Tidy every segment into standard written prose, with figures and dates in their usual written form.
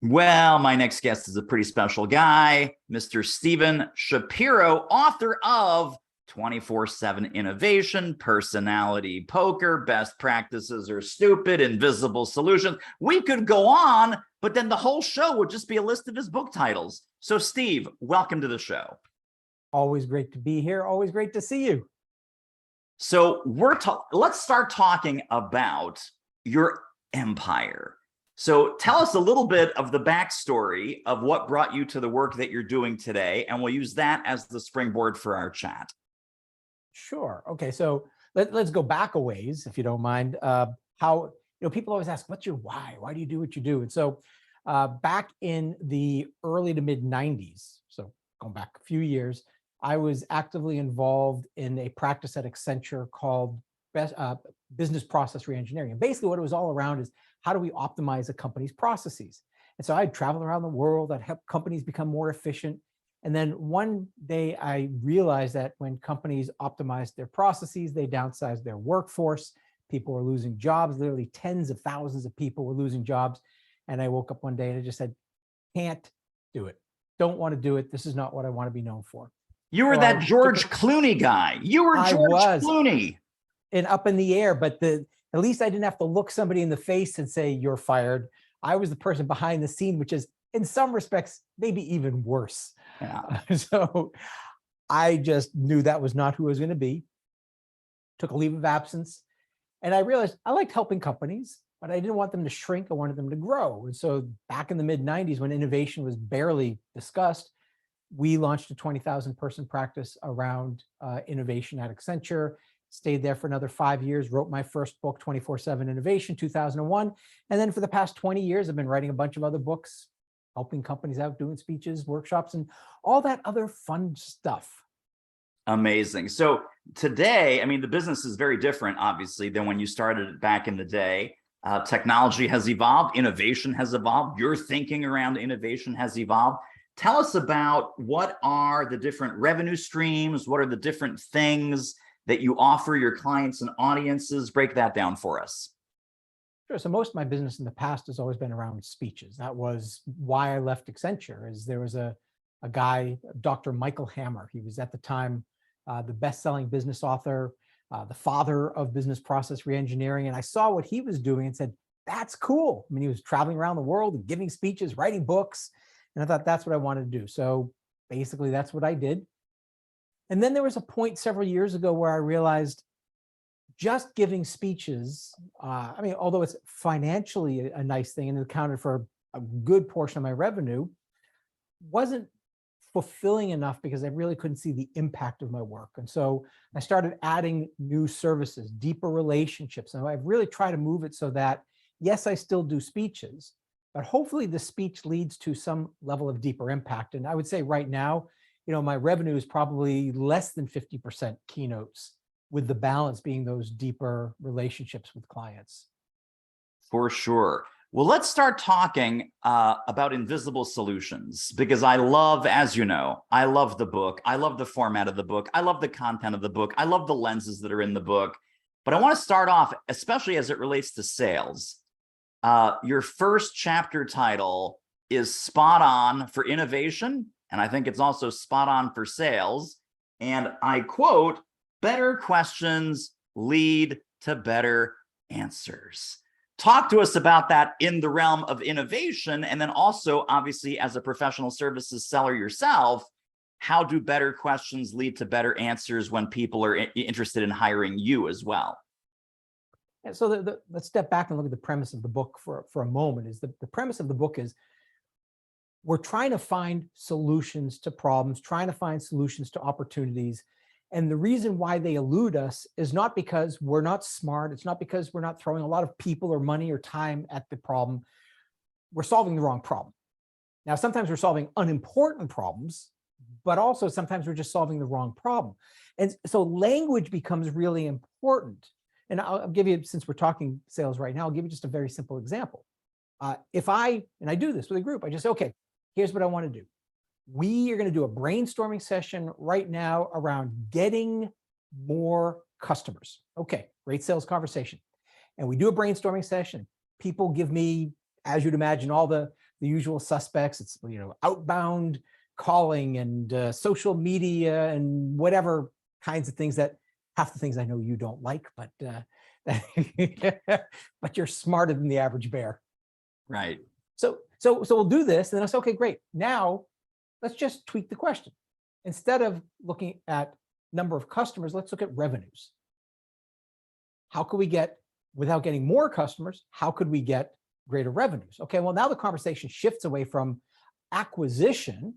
Well, my next guest is a pretty special guy, Mr. Stephen Shapiro, author of 24/7 Innovation, Personality Poker, Best Practices Are Stupid, Invisible Solutions. We could go on, but then the whole show would just be a list of his book titles. So, Steve, welcome to the show. Always great to be here. Always great to see you. So let's start talking about your empire. So tell us a little bit of the backstory of what brought you to the work that you're doing today, and we'll use that as the springboard for our chat. Sure. Okay. So let's go back a ways, if you don't mind. How, people always ask, what's your why? Why do you do what you do? And so back in the early to mid 90s, so going back a few years, I was actively involved in a practice at Accenture called business process reengineering. And basically what it was all around is, how do we optimize a company's processes? And so I'd travel around the world, I'd help companies become more efficient. And then one day I realized that when companies optimized their processes, they downsized their workforce. People were losing jobs, literally tens of thousands of people were losing jobs. And I woke up one day and I just said, can't do it. Don't want to do it. This is not what I want to be known for. You were that George Clooney guy. You were George Clooney. And up in the air, but at least I didn't have to look somebody in the face and say, you're fired. I was the person behind the scene, which is in some respects, maybe even worse. Yeah. So I just knew that was not who I was going to be. Took a leave of absence. And I realized I liked helping companies, but I didn't want them to shrink. I wanted them to grow. And so back in the mid 90s, when innovation was barely discussed, we launched a 20,000 person practice around innovation at Accenture. Stayed there for another 5 years, wrote my first book, 24/7 Innovation, 2001. And then for the past 20 years, I've been writing a bunch of other books, helping companies out, doing speeches, workshops, and all that other fun stuff. Amazing. So today, I mean, the business is very different, obviously, than when you started it back in the day. Technology has evolved, innovation has evolved, your thinking around innovation has evolved. Tell us about what are the different revenue streams, what are the different things that you offer your clients and audiences. Break that down for us. Sure. So most of my business in the past has always been around speeches. That was why I left Accenture, is there was a guy, Dr. Michael Hammer. He was at the time the best-selling business author, the father of business process reengineering. And I saw what he was doing and said, that's cool. I mean, he was traveling around the world and giving speeches, writing books. And I thought that's what I wanted to do. So basically that's what I did. And then there was a point several years ago where I realized just giving speeches, I mean, although it's financially a nice thing and it accounted for a good portion of my revenue, wasn't fulfilling enough because I really couldn't see the impact of my work. And so I started adding new services, deeper relationships. And I've really tried to move it so that, yes, I still do speeches, but hopefully the speech leads to some level of deeper impact. And I would say right now, my revenue is probably less than 50% keynotes, with the balance being those deeper relationships with clients. For sure. Well, let's start talking about invisible solutions, because I love, as you know, I love the book. I love the format of the book. I love the content of the book. I love the lenses that are in the book. But I want to start off, especially as it relates to sales. Your first chapter title is Spot On for Innovation. And I think it's also spot on for sales. And I quote, better questions lead to better answers. Talk to us about that in the realm of innovation. And then also, obviously, as a professional services seller yourself, how do better questions lead to better answers when people are interested in hiring you as well? And so let's step back and look at the premise of the book for a moment. Is the premise of the book is, we're trying to find solutions to problems, trying to find solutions to opportunities. And the reason why they elude us is not because we're not smart. It's not because we're not throwing a lot of people or money or time at the problem. We're solving the wrong problem. Now, sometimes we're solving unimportant problems, but also sometimes we're just solving the wrong problem. And so language becomes really important. And I'll give you, since we're talking sales right now, I'll give you just a very simple example. If I do this with a group, I just say, okay, here's what I want to do. We are going to do a brainstorming session right now around getting more customers. Okay, great sales conversation. And we do a brainstorming session. People give me, as you'd imagine, all the the usual suspects. It's, outbound calling and social media and whatever kinds of things that half the things I know you don't like, but but you're smarter than the average bear. Right. So we'll do this, and then I say, okay, great. Now let's just tweak the question. Instead of looking at number of customers, let's look at revenues. How could we get, without getting more customers, how could we get greater revenues? Okay, well, now the conversation shifts away from acquisition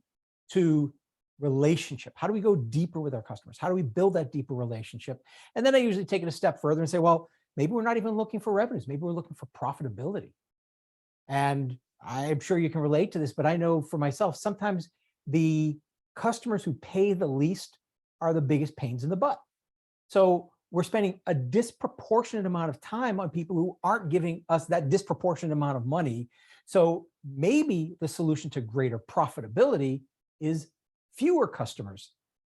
to relationship. How do we go deeper with our customers? How do we build that deeper relationship? And then I usually take it a step further and say, well, maybe we're not even looking for revenues. Maybe we're looking for profitability. And I'm sure you can relate to this, but I know for myself, sometimes the customers who pay the least are the biggest pains in the butt. So we're spending a disproportionate amount of time on people who aren't giving us that disproportionate amount of money. So maybe the solution to greater profitability is fewer customers,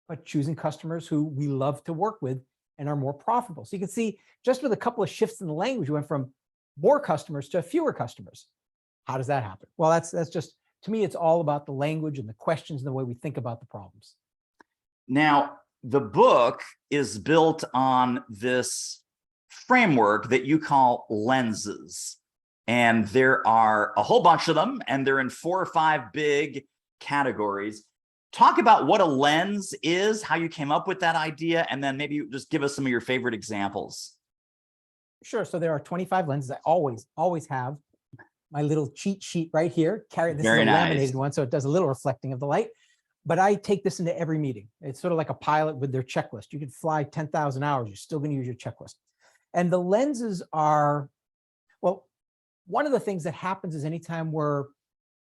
but choosing customers who we love to work with and are more profitable. So you can see just with a couple of shifts in the language, we went from more customers to fewer customers. How does that happen? Well, that's just, to me, it's all about the language and the questions and the way we think about the problems. Now, the book is built on this framework that you call lenses. And there are a whole bunch of them, and they're in 4 or 5 big categories. Talk about what a lens is, how you came up with that idea, and then maybe just give us some of your favorite examples. Sure. So there are 25 lenses. I always have my little cheat sheet right here. This is a laminated one, so it does a little reflecting of the light. But I take this into every meeting. It's sort of like a pilot with their checklist. You could fly 10,000 hours. You're still going to use your checklist. And the lenses are, well, one of the things that happens is anytime we're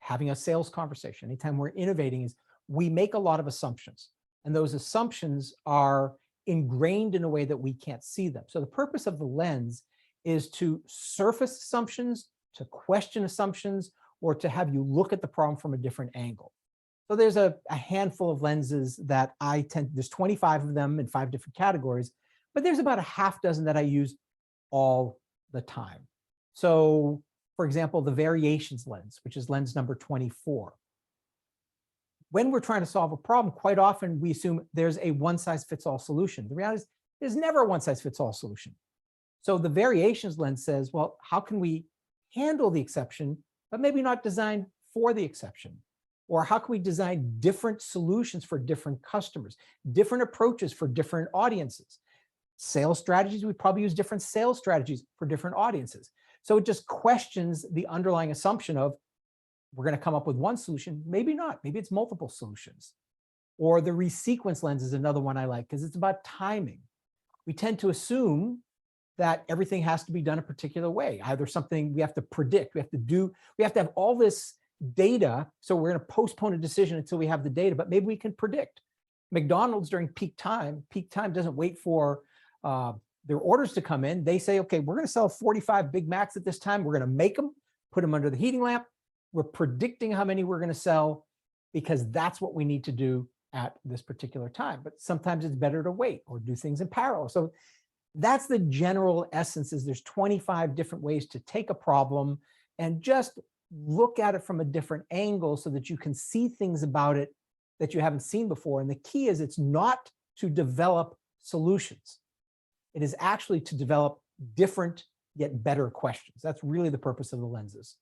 having a sales conversation, anytime we're innovating, is we make a lot of assumptions. And those assumptions are ingrained in a way that we can't see them. So the purpose of the lens is to surface assumptions, to question assumptions, or to have you look at the problem from a different angle. So there's a handful of lenses that there's 25 of them in 5 different categories, but there's about a half dozen that I use all the time. So for example, the variations lens, which is lens number 24. When we're trying to solve a problem, quite often we assume there's a one-size-fits-all solution. The reality is there's never a one-size-fits-all solution. So the variations lens says, well, how can we handle the exception, but maybe not design for the exception? Or how can we design different solutions for different customers, different approaches for different audiences? Sales strategies, we probably use different sales strategies for different audiences. So it just questions the underlying assumption of, we're going to come up with one solution, maybe not, maybe it's multiple solutions. Or the resequence lens is another one I like because it's about timing. We tend to assume that everything has to be done a particular way, either something we have to predict, we have to have all this data, so we're going to postpone a decision until we have the data, but maybe we can predict. McDonald's during peak time doesn't wait for their orders to come in. They say, okay, we're going to sell 45 Big Macs at this time. We're going to make them, put them under the heating lamp. We're predicting how many we're going to sell because that's what we need to do at this particular time. But sometimes it's better to wait or do things in parallel. So that's the general essence, is there's 25 different ways to take a problem and just look at it from a different angle so that you can see things about it that you haven't seen before. And the key is it's not to develop solutions. It is actually to develop different yet better questions. That's really the purpose of the lenses.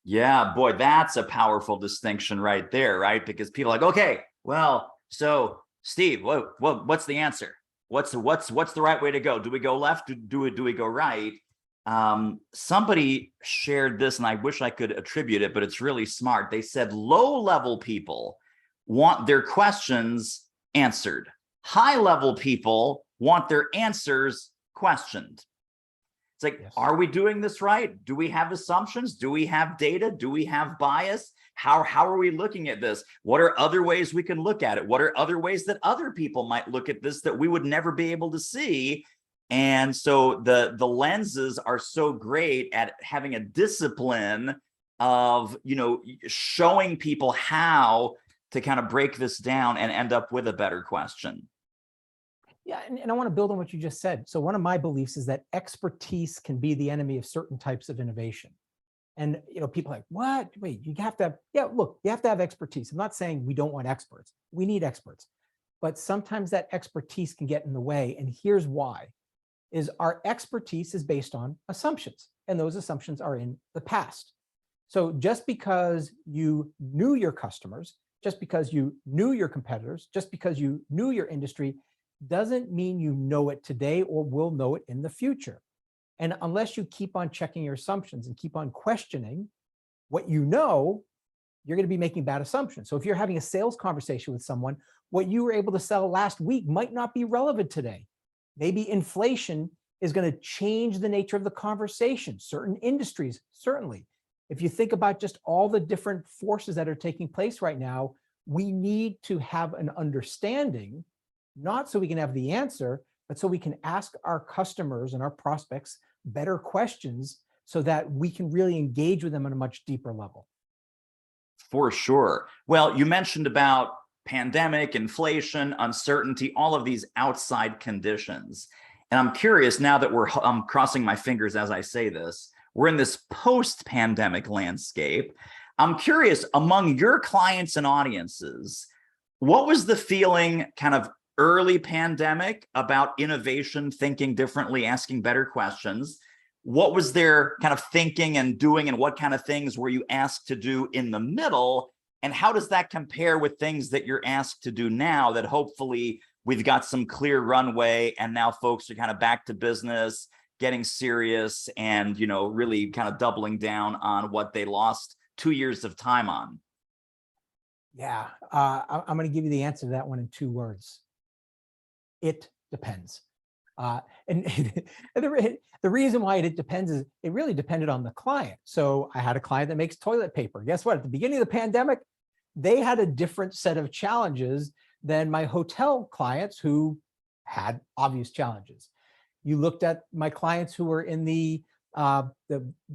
Yeah, boy, that's a powerful distinction right there, right? Because people are like, okay, well, so Steve, what's the answer? What's the right way to go? Do we go left? Do we go right? Somebody shared this, and I wish I could attribute it, but it's really smart. They said low-level people want their questions answered. High-level people want their answers questioned. It's like, yes. Are we doing this right? Do we have assumptions? Do we have data? Do we have bias? How are we looking at this? What are other ways we can look at it? What are other ways that other people might look at this that we would never be able to see? And so the lenses are so great at having a discipline of, showing people how to kind of break this down and end up with a better question. Yeah, and I want to build on what you just said. So one of my beliefs is that expertise can be the enemy of certain types of innovation. And people are like, what? Wait, you have to have, yeah, look, you have to have expertise. I'm not saying we don't want experts. We need experts. But sometimes that expertise can get in the way. And here's why, is our expertise is based on assumptions. And those assumptions are in the past. So just because you knew your customers, just because you knew your competitors, just because you knew your industry, doesn't mean you know it today or will know it in the future. And unless you keep on checking your assumptions and keep on questioning what you know, you're going to be making bad assumptions. So if you're having a sales conversation with someone, what you were able to sell last week might not be relevant today. Maybe inflation is going to change the nature of the conversation. Certain industries, certainly. If you think about just all the different forces that are taking place right now, we need to have an understanding, not so we can have the answer, but so we can ask our customers and our prospects better questions so that we can really engage with them on a much deeper level. For sure. Well, you mentioned about pandemic, inflation, uncertainty, all of these outside conditions. And I'm curious now that I'm crossing my fingers as I say this, we're in this post-pandemic landscape. I'm curious, among your clients and audiences, what was the feeling kind of early pandemic about innovation, thinking differently, asking better questions? What was their kind of thinking and doing, and what kind of things were you asked to do in the middle? And how does that compare with things that you're asked to do now that hopefully we've got some clear runway and now folks are kind of back to business, getting serious and, really kind of doubling down on what they lost 2 years of time on? Yeah, I'm going to give you the answer to that one in 2 words. It depends. And the reason why it depends is it really depended on the client. So I had a client that makes toilet paper. Guess what? At the beginning of the pandemic, they had a different set of challenges than my hotel clients who had obvious challenges. You looked at my clients who were in the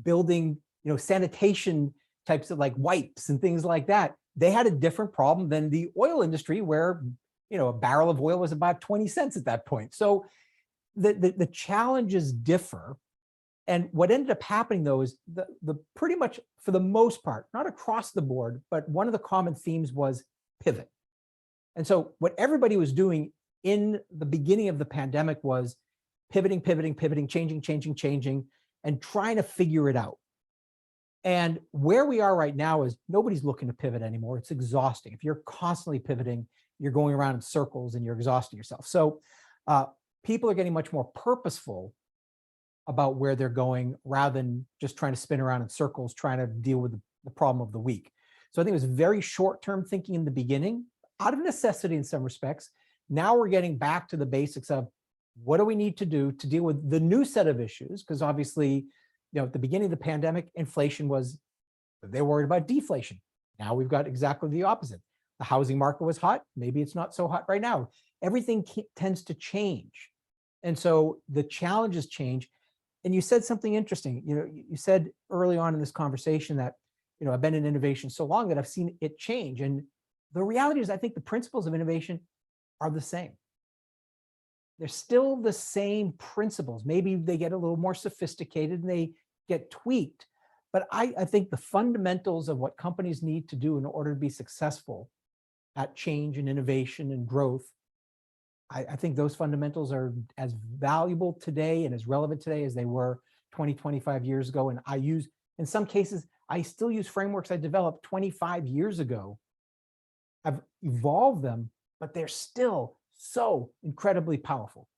building, sanitation types of like wipes and things like that. They had a different problem than the oil industry where, a barrel of oil was about 20 cents at that point. So the challenges differ. And what ended up happening though is the pretty much for the most part, not across the board, but one of the common themes was pivot. And so what everybody was doing in the beginning of the pandemic was pivoting, changing, and trying to figure it out. And where we are right now is nobody's looking to pivot anymore. It's exhausting. If you're constantly pivoting, you're going around in circles and you're exhausting yourself. So people are getting much more purposeful about where they're going rather than just trying to spin around in circles, trying to deal with the problem of the week. So I think it was very short-term thinking in the beginning, out of necessity in some respects. Now we're getting back to the basics of what do we need to do to deal with the new set of issues? Because obviously, at the beginning of the pandemic, inflation was, they were worried about deflation. Now we've got exactly the opposite. The housing market was hot. Maybe it's not so hot right now. Everything tends to change. And so the challenges change. And you said something interesting. You said early on in this conversation that, I've been in innovation so long that I've seen it change. And the reality is I think the principles of innovation are the same. They're still the same principles. Maybe they get a little more sophisticated and they get tweaked. But I think the fundamentals of what companies need to do in order to be successful at change and innovation and growth, I think those fundamentals are as valuable today and as relevant today as they were 20, 25 years ago. And in some cases, I still use frameworks I developed 25 years ago. I've evolved them, but they're still so incredibly powerful.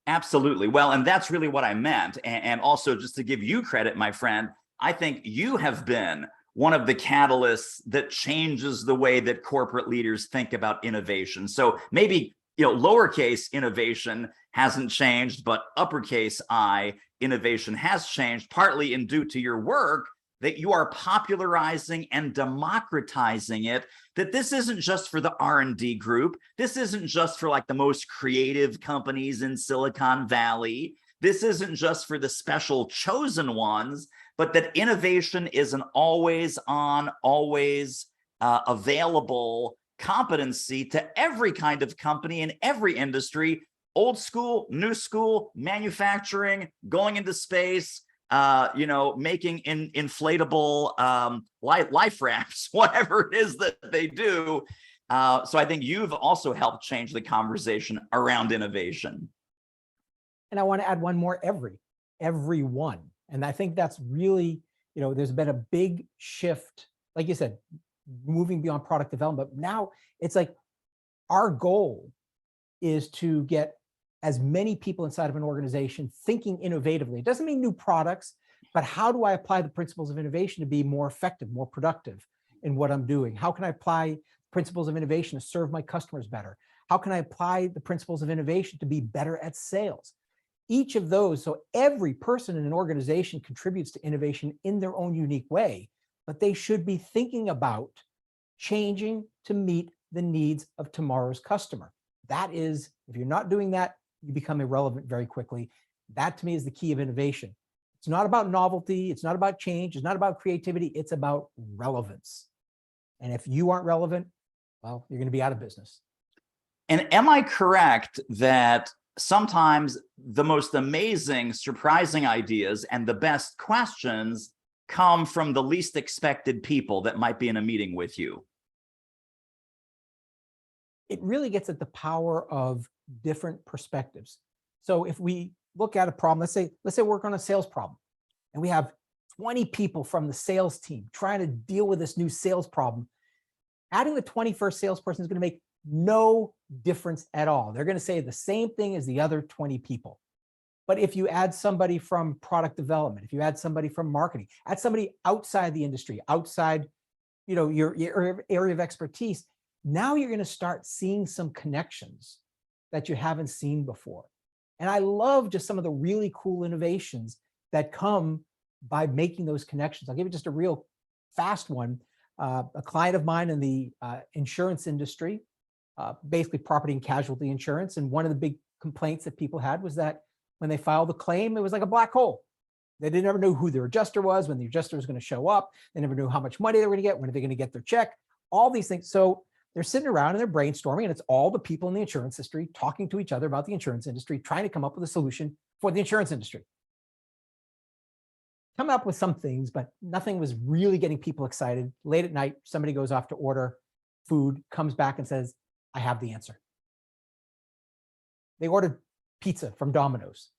Absolutely. Well, and that's really what I meant. And also, just to give you credit, my friend, I think you have been one of the catalysts that changes the way that corporate leaders think about innovation. So maybe, lowercase innovation hasn't changed, but uppercase I innovation has changed, partly in due to your work that you are popularizing and democratizing it, that this isn't just for the R&D group. This isn't just for like the most creative companies in Silicon Valley. This isn't just for the special chosen ones, but that innovation is an always on, always available competency to every kind of company in every industry, old school, new school, manufacturing, going into space, making inflatable life rafts, whatever it is that they do. So I think you've also helped change the conversation around innovation. And I want to add one more, everyone. And I think that's really, there's been a big shift, like you said, moving beyond product development. But now it's like our goal is to get as many people inside of an organization thinking innovatively. It doesn't mean new products, but how do I apply the principles of innovation to be more effective, more productive in what I'm doing? How can I apply principles of innovation to serve my customers better? How can I apply the principles of innovation to be better at sales? Each of those, so every person in an organization contributes to innovation in their own unique way, but they should be thinking about changing to meet the needs of tomorrow's customer. That is, if you're not doing that, you become irrelevant very quickly. That to me is the key of innovation. It's not about novelty. It's not about change. It's not about creativity. It's about relevance. And if you aren't relevant, well, you're going to be out of business. And am I correct that sometimes the most amazing, surprising ideas and the best questions come from the least expected people that might be in a meeting with you? It really gets at the power of different perspectives. So if we look at a problem, let's say we work on a sales problem and we have 20 people from the sales team trying to deal with this new sales problem. Adding the 21st salesperson is going to make no difference at all. They're going to say the same thing as the other 20 people. But if you add somebody from product development, if you add somebody from marketing, add somebody outside the industry, outside, your area of expertise, now you're going to start seeing some connections that you haven't seen before. And I love just some of the really cool innovations that come by making those connections. I'll give you just a real fast one. A client of mine in the insurance industry, basically property and casualty insurance. And one of the big complaints that people had was that when they filed the claim, it was like a black hole. They didn't ever know who their adjuster was, when the adjuster was going to show up. They never knew how much money they were going to get, when are they going to get their check, all these things. So they're sitting around and they're brainstorming, and it's all the people in the insurance industry talking to each other about the insurance industry, trying to come up with a solution for the insurance industry. Come up with some things, but nothing was really getting people excited. Late at night, somebody goes off to order food, comes back and says, I have the answer. They ordered pizza from Domino's.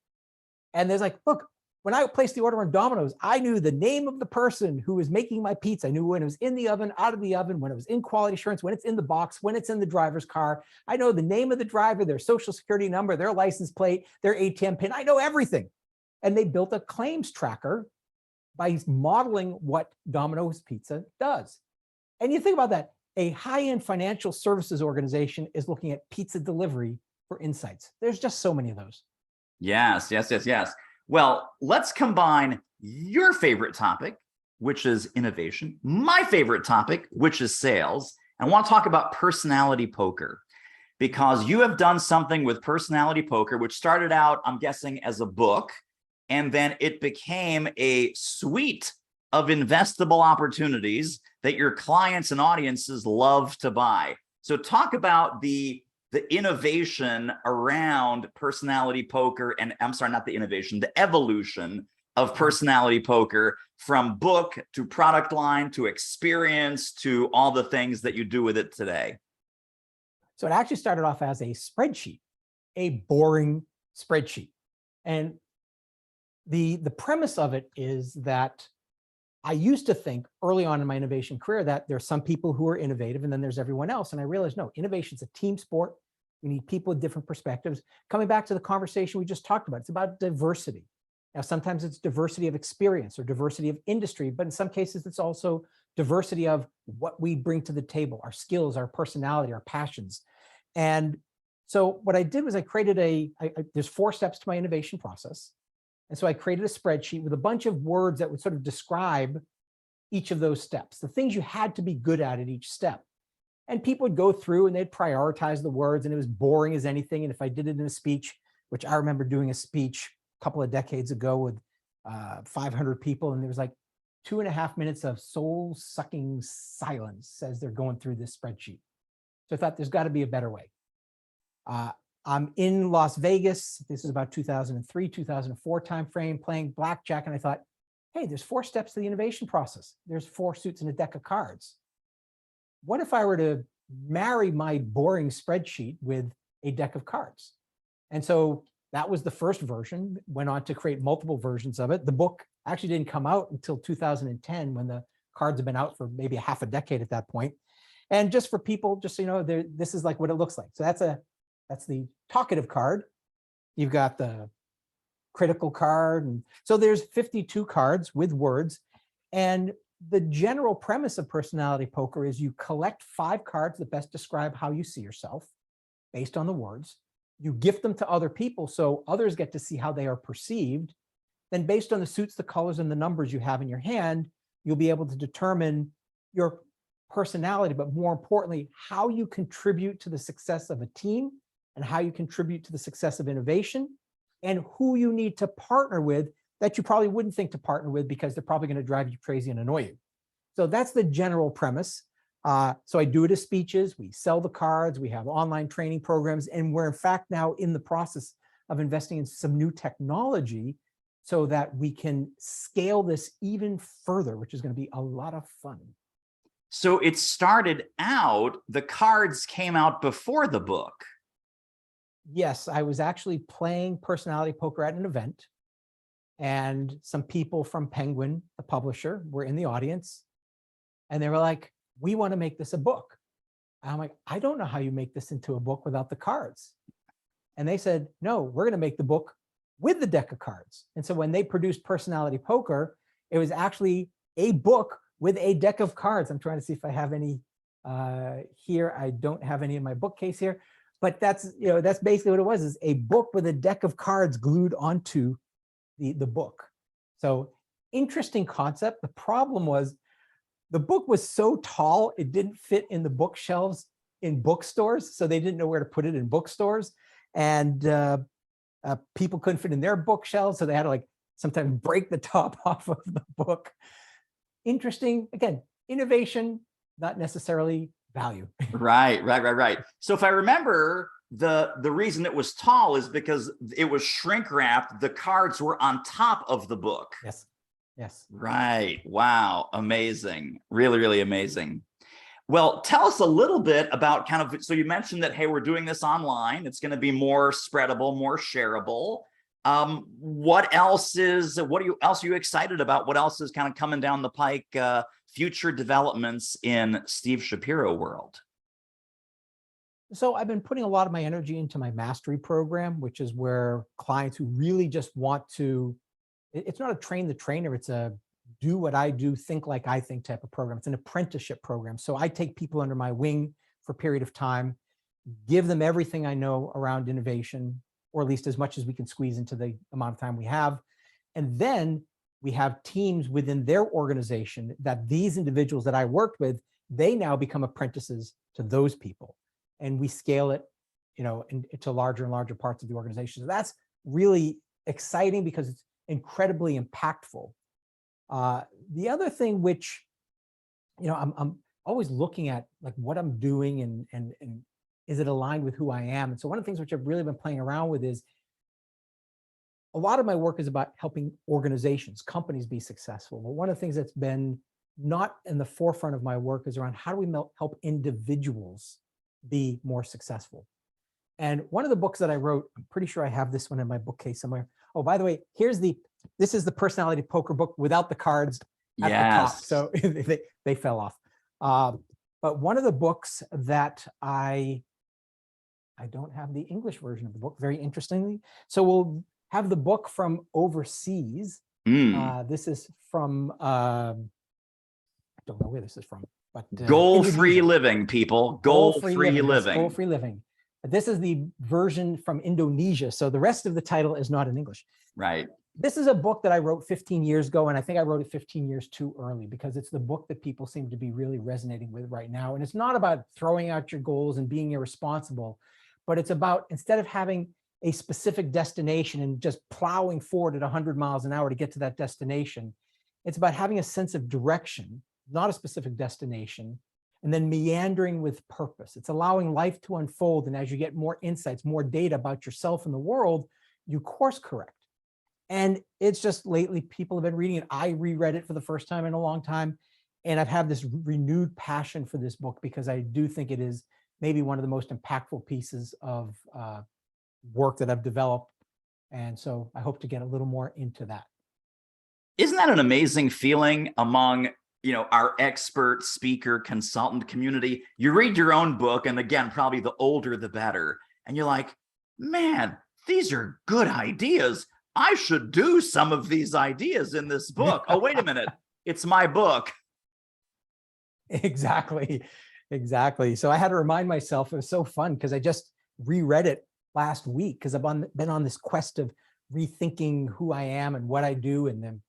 And there's like, look, when I placed the order on Domino's, I knew the name of the person who was making my pizza. I knew when it was in the oven, out of the oven, when it was in quality assurance, when it's in the box, when it's in the driver's car. I know the name of the driver, their social security number, their license plate, their ATM pin. I know everything. And they built a claims tracker by modeling what Domino's Pizza does. And you think about that, a high-end financial services organization is looking at pizza delivery for insights. There's just so many of those. Yes. Well, let's combine your favorite topic, which is innovation, my favorite topic, which is sales. And I want to talk about personality poker, because you have done something with personality poker, which started out, I'm guessing, as a book, and then it became a suite of investable opportunities that your clients and audiences love to buy. So talk about the innovation around personality poker, and I'm sorry, not the innovation, the evolution of personality poker, from book to product line to experience to all the things that you do with it today. So it actually started off as a spreadsheet, a boring spreadsheet. And the premise of it is that I used to think early on in my innovation career that there's some people who are innovative and then there's everyone else. And I realized, no, innovation is a team sport. We need people with different perspectives. Coming back to the conversation we just talked about, it's about diversity. Now, sometimes it's diversity of experience or diversity of industry, but in some cases, it's also diversity of what we bring to the table, our skills, our personality, our passions. And so what I did was I created there's 4 steps to my innovation process. And so I created a spreadsheet with a bunch of words that would sort of describe each of those steps, the things you had to be good at each step. And people would go through and they'd prioritize the words, and it was boring as anything. And if I did it in a speech, which I remember doing a speech a couple of decades ago with 500 people, and there was like 2.5 minutes of soul-sucking silence as they're going through this spreadsheet. So I thought there's got to be a better way. I'm in Las Vegas. This is about 2003, 2004 timeframe, playing blackjack. And I thought, hey, there's 4 steps to the innovation process. There's 4 suits and a deck of cards. What if I were to marry my boring spreadsheet with a deck of cards? And so that was the first version, went on to create multiple versions of it. The book actually didn't come out until 2010, when the cards have been out for maybe half a decade at that point. And just for people, just so you know, this is like what it looks like. So that's the talkative card. You've got the critical card. And so there's 52 cards with words. And the general premise of personality poker is you collect 5 cards that best describe how you see yourself based on the words. You gift them to other people so others get to see how they are perceived. Then based on the suits, the colors, and the numbers you have in your hand, you'll be able to determine your personality, but more importantly, how you contribute to the success of a team and how you contribute to the success of innovation, and who you need to partner with that you probably wouldn't think to partner with because they're probably going to drive you crazy and annoy you. So that's the general premise. So I do it as speeches, we sell the cards, we have online training programs, and we're in fact now in the process of investing in some new technology so that we can scale this even further, which is going to be a lot of fun. So it started out, the cards came out before the book. Yes, I was actually playing personality poker at an event, and some people from Penguin, the publisher, were in the audience, and they were like, we want to make this a book. And I'm like, I don't know how you make this into a book without the cards. And they said, no, we're going to make the book with the deck of cards. And so when they produced Personality Poker, it was actually a book with a deck of cards. I'm trying to see if I have any here. I don't have any in my bookcase here, but that's basically what it was, is a book with a deck of cards glued onto the book. So interesting concept. The problem was the book was so tall, it didn't fit in the bookshelves in bookstores. So they didn't know where to put it in bookstores. And people couldn't fit in their bookshelves. So they had to like sometimes break the top off of the book. Interesting. Again, innovation, not necessarily value. Right. So if I remember, the reason it was tall is because it was shrink wrapped. The cards were on top of the book. Yes. Right. Wow. Amazing. Really, really amazing. Well, tell us a little bit about so you mentioned that, hey, we're doing this online. It's going to be more spreadable, more shareable. What else are you excited about? What else is kind of coming down the pike, future developments in Steve Shapiro world? So I've been putting a lot of my energy into my mastery program, which is where clients who really just want to, it's not a train the trainer, it's a do what I do, think like I think type of program. It's an apprenticeship program. So I take people under my wing for a period of time, give them everything I know around innovation, or at least as much as we can squeeze into the amount of time we have. And then we have teams within their organization that these individuals that I worked with, they now become apprentices to those people. And we scale it, into larger and larger parts of the organization. So that's really exciting because it's incredibly impactful. The other thing which, I'm always looking at like what I'm doing and is it aligned with who I am? And so one of the things which I've really been playing around with is a lot of my work is about helping organizations, companies be successful. But one of the things that's been not in the forefront of my work is around how do we help individuals be more successful. And one of the books that I wrote, I'm pretty sure I have this one in my bookcase somewhere. Oh, by the way, this is the Personality Poker book without the cards at the top. So they fell off. But one of the books that I don't have the English version of the book, very interestingly. So we'll have the book from overseas. This is from, I don't know where this is from, but goal-free living, people. Goal-free living. Goal-free living. This is the version from Indonesia. So the rest of the title is not in English. Right. This is a book that I wrote 15 years ago, and I think I wrote it 15 years too early because it's the book that people seem to be really resonating with right now. And it's not about throwing out your goals and being irresponsible, but it's about, instead of having a specific destination and just plowing forward at 100 miles an hour to get to that destination, it's about having a sense of direction, not a specific destination, and then meandering with purpose. It's allowing life to unfold. And as you get more insights, more data about yourself and the world, you course correct. And it's just lately people have been reading it. I reread it for the first time in a long time. And I've had this renewed passion for this book because I do think it is maybe one of the most impactful pieces of work that I've developed. And so I hope to get a little more into that. Isn't that an amazing feeling among, our expert speaker consultant community? You read your own book, and again, probably the older the better, and you're like, man, these are good ideas. I should do some of these ideas in this book. Oh, wait a minute, it's my book. Exactly. So I had to remind myself, it was so fun because I just reread it last week because I've been on this quest of rethinking who I am and what I do and then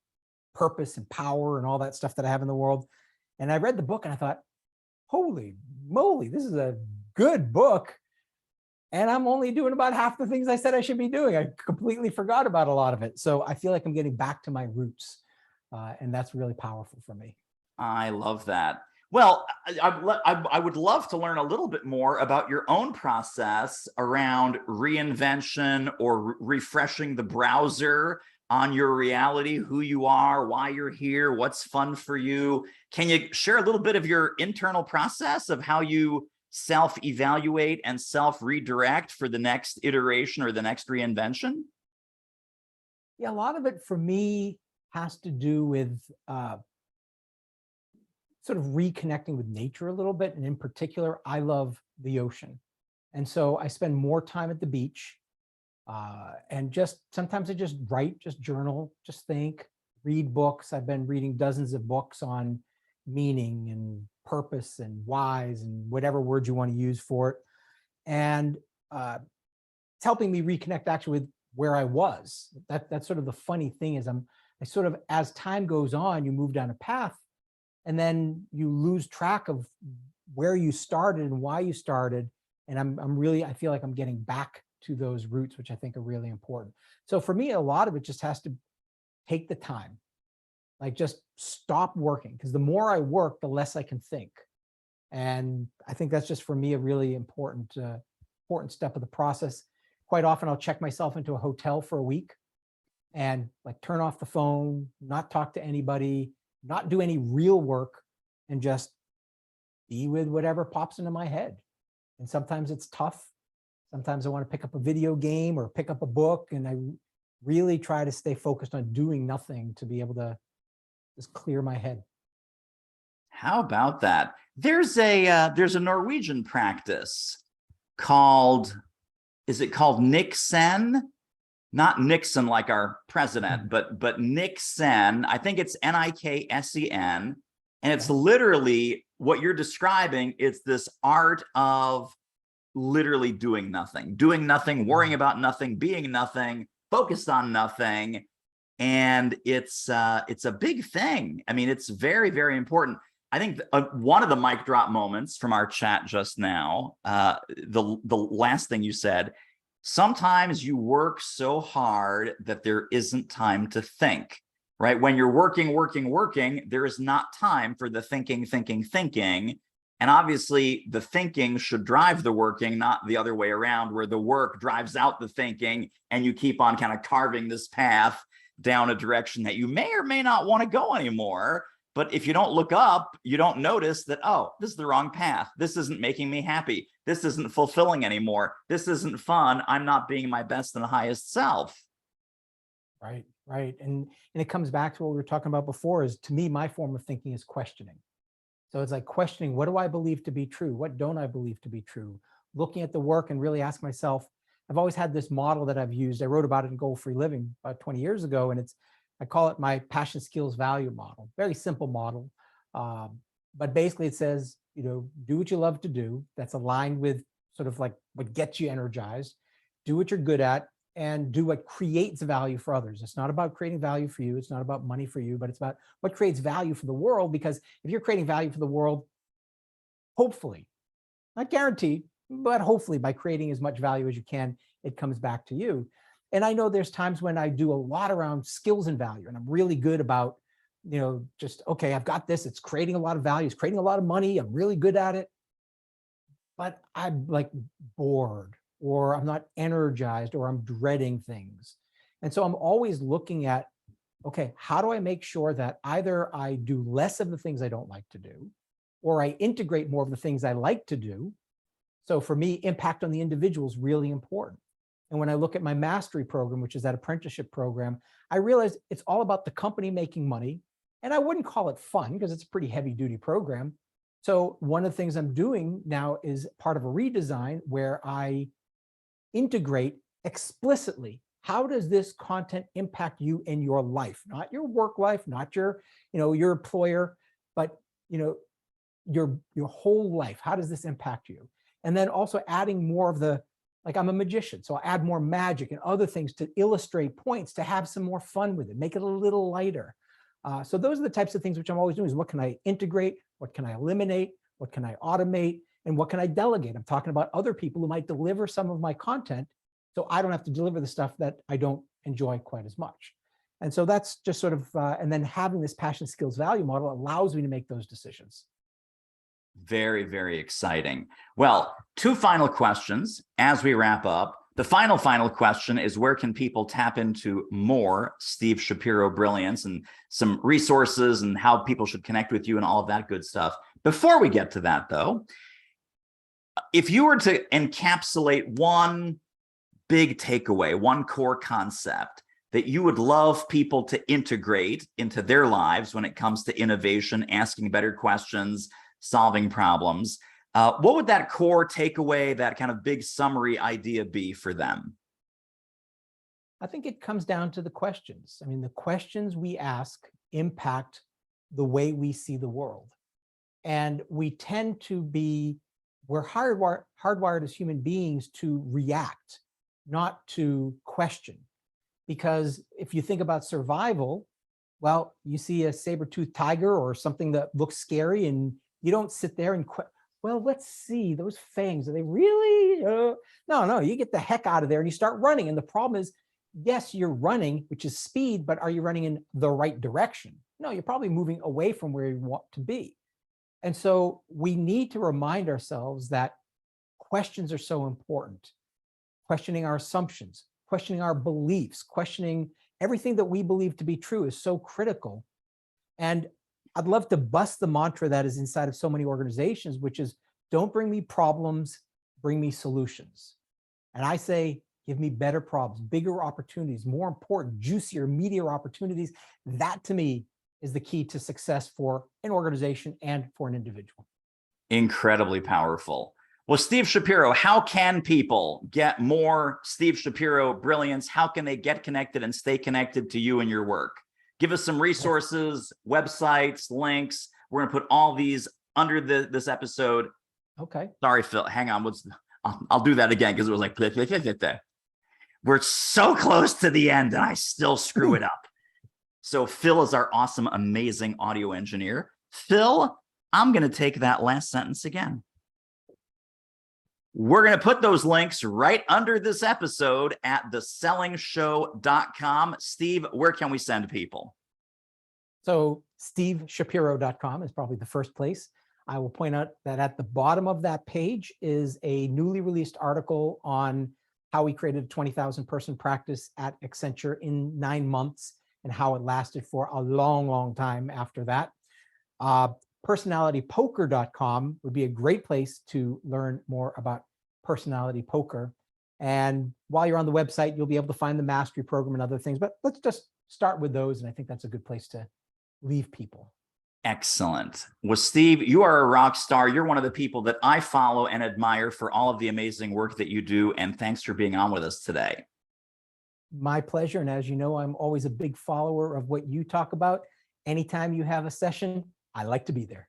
purpose and power and all that stuff that I have in the world. And I read the book and I thought, holy moly, this is a good book. And I'm only doing about half the things I said I should be doing. I completely forgot about a lot of it. So I feel like I'm getting back to my roots. And that's really powerful for me. I love that. Well, I would love to learn a little bit more about your own process around reinvention or refreshing the browser on your reality, who you are, why you're here, what's fun for you. Can you share a little bit of your internal process of how you self-evaluate and self-redirect for the next iteration or the next reinvention? Yeah, a lot of it for me has to do with sort of reconnecting with nature a little bit. And in particular, I love the ocean. And so I spend more time at the beach and just sometimes I just write, just journal, just think, read books. I've been reading dozens of books on meaning and purpose and whys and whatever word you want to use for it. And it's helping me reconnect actually with where I was. That's sort of the funny thing is I sort of, as time goes on, you move down a path and then you lose track of where you started and why you started. And I feel like I'm getting back to those roots, which I think are really important. So for me, a lot of it just has to take the time, like just stop working. Because the more I work, the less I can think. And I think that's just for me a really important step of the process. Quite often I'll check myself into a hotel for a week and like turn off the phone, not talk to anybody, not do any real work, and just be with whatever pops into my head. And sometimes it's tough. Sometimes I want to pick up a video game or pick up a book, and I really try to stay focused on doing nothing to be able to just clear my head. How about that? There's a Norwegian practice called, is it called Nixon? Not Nixon like our president, but Nixon. I think it's Niksen. And it's literally what you're describing. It's this art of literally doing nothing, worrying about nothing, being nothing, focused on nothing. And it's a big thing. I mean, it's very, very important. I think one of the mic drop moments from our chat just now, the last thing you said, sometimes you work so hard that there isn't time to think, right? When you're working, there is not time for the thinking. And obviously the thinking should drive the working, not the other way around, where the work drives out the thinking and you keep on kind of carving this path down a direction that you may or may not want to go anymore. But if you don't look up, you don't notice that, oh, this is the wrong path. This isn't making me happy. This isn't fulfilling anymore. This isn't fun. I'm not being my best and highest self. Right. And it comes back to what we were talking about before, is to me, my form of thinking is questioning. So it's like questioning, what do I believe to be true? What don't I believe to be true? Looking at the work and really ask myself, I've always had this model that I've used. I wrote about it in Goal Free Living about 20 years ago, and I call it my passion, skills, value model. Very simple model. But basically it says, do what you love to do. That's aligned with sort of like what gets you energized. Do what you're good at and do what creates value for others. It's not about creating value for you. It's not about money for you, but it's about what creates value for the world. Because if you're creating value for the world, hopefully, not guaranteed, but hopefully by creating as much value as you can, it comes back to you. And I know there's times when I do a lot around skills and value, and I'm really good about just, okay, I've got this, it's creating a lot of value, it's creating a lot of money, I'm really good at it, but I'm like bored, or I'm not energized, or I'm dreading things. And so I'm always looking at, okay, how do I make sure that either I do less of the things I don't like to do, or I integrate more of the things I like to do. So for me, impact on the individual is really important. And when I look at my mastery program, which is that apprenticeship program, I realize it's all about the company making money. And I wouldn't call it fun because it's a pretty heavy duty program. So one of the things I'm doing now is part of a redesign where I integrate explicitly, how does this content impact you in your life, not your work life, not your, your employer, but, your whole life. How does this impact you? And then also adding more of the, like, I'm a magician, so I add more magic and other things to illustrate points, to have some more fun with it, make it a little lighter. So those are the types of things which I'm always doing, is what can I integrate? What can I eliminate? What can I automate? And what can I delegate? I'm talking about other people who might deliver some of my content, so I don't have to deliver the stuff that I don't enjoy quite as much. And so that's just sort of, and then having this passion, skills, value model allows me to make those decisions. Very, very exciting. Well, two final questions as we wrap up. The final question is, where can people tap into more Steve Shapiro brilliance and some resources and how people should connect with you and all of that good stuff? Before we get to that, though, if you were to encapsulate one big takeaway, one core concept that you would love people to integrate into their lives when it comes to innovation, asking better questions, solving problems, what would that core takeaway, that kind of big summary idea be for them? I think it comes down to the questions. I mean, the questions we ask impact the way we see the world. And we tend to be, we're hardwired as human beings to react, not to question. Because if you think about survival, well, you see a saber-toothed tiger or something that looks scary, and you don't sit there and, well, let's see, those fangs, are they really? No, you get the heck out of there and you start running. And the problem is, yes, you're running, which is speed, but are you running in the right direction? No, you're probably moving away from where you want to be. And so we need to remind ourselves that questions are so important. Questioning our assumptions, questioning our beliefs, questioning everything that we believe to be true is so critical. And I'd love to bust the mantra that is inside of so many organizations, which is, don't bring me problems, bring me solutions. And I say, give me better problems, bigger opportunities, more important, juicier, meatier opportunities. That to me is the key to success for an organization and for an individual. Incredibly powerful. Well, Steve Shapiro, how can people get more Steve Shapiro brilliance? How can they get connected and stay connected to you and your work? Give us some resources, websites, links. We're going to put all these under this episode. Okay. Sorry, Phil. Hang on. I'll do that again because it was like, we're so close to the end and I still screw it up. So Phil is our awesome, amazing audio engineer. Phil, I'm going to take that last sentence again. We're going to put those links right under this episode at thesellingshow.com. Steve, where can we send people? So steveshapiro.com is probably the first place. I will point out that at the bottom of that page is a newly released article on how we created a 20,000 person practice at Accenture in 9 months and how it lasted for a long, long time after that. Personalitypoker.com would be a great place to learn more about personality poker. And while you're on the website, you'll be able to find the mastery program and other things, but let's just start with those. And I think that's a good place to leave people. Excellent. Well, Steve, you are a rock star. You're one of the people that I follow and admire for all of the amazing work that you do. And thanks for being on with us today. My pleasure. And as you know, I'm always a big follower of what you talk about. Anytime you have a session, I like to be there.